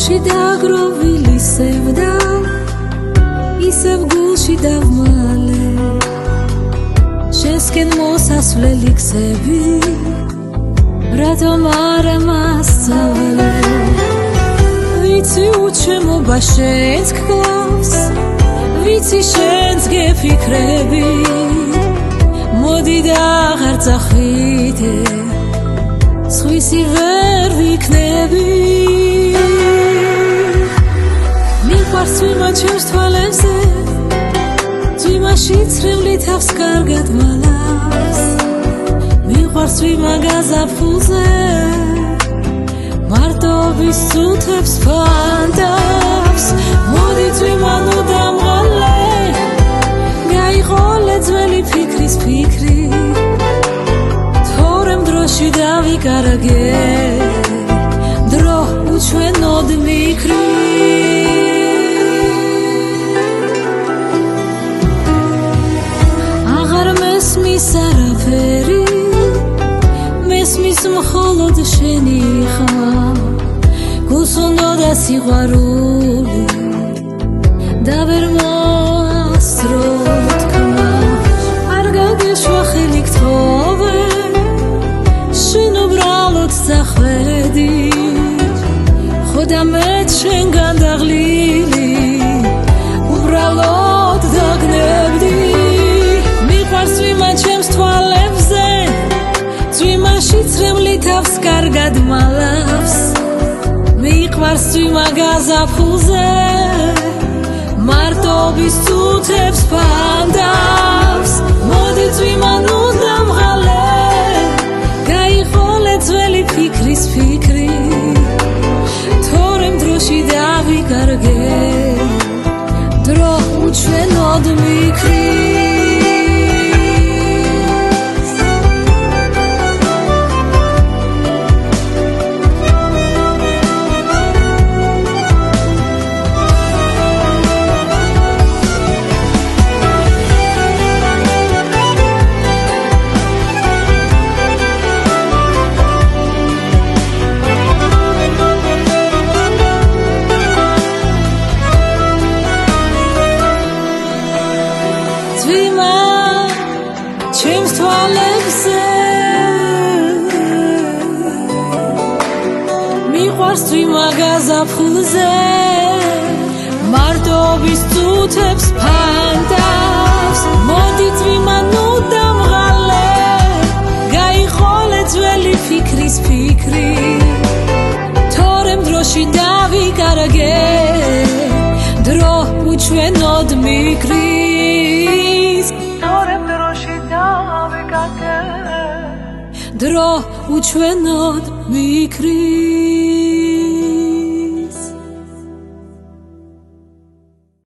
გულში დაგროვილი სევდა ისევ გულში დავმალე შესკენ მოსასვლელი გზები რატომ არ მასწავლე ვიცი უჩემობა შენს გკლავს ვიცი შენს გეფიქრები მოდი და აღარ წახვიდე სხვისი ვერ ვიქნები მიყვარს ვიმა ჩემს თვალებზე ძვიმაში ცრემლი თავს კარგად მალავს მიყვარს ვიმა გაზაფხულზე მარტობის წუთებს ფანდავს მოდი ძვიმა ნუ დამღალე გაიყოლე ძველი ფიქრის ფიქრი თორემ დროში დავიკარგე დრო უჩვენოდ მიქრი მესმის არაფერი მესმის მხოლოდ შენი ხმა გულს უნდა სიყვარული და ვერ მოასწრო თქმა არ გაგეშვა ხელი გთხოვე შენ უბრალოდ წახვედი ხოდა მე შენგან დაღლილი უბრალოდ დაგნებდი ძვიმა ჩემს თვალებზე ძვიმაში ცრემლი თავს კარგად მალავს მიყვარს ძვიმა გაზაფხულზე მარტობის წუთებს ფანდავს მოდი ძვიმა ნუ დამღალე გაიყოლე ძველი ფიქრის ფიქრი თორემ დროში დავიკარგე დრო უჩვენოდ მიქრი ჩემს თვალებზე მიყვარს ძვიმა გაზაფხულზე მარტობის წუთებს ფანდავს მოდი ძვიმა ნუ დამღალე გაიყოლე ძველი ფიქრის ფიქრი თორემ დროში დავიკარგე დრო უჩვენოდ მიქრის დრო უჩვენოდ მიქრის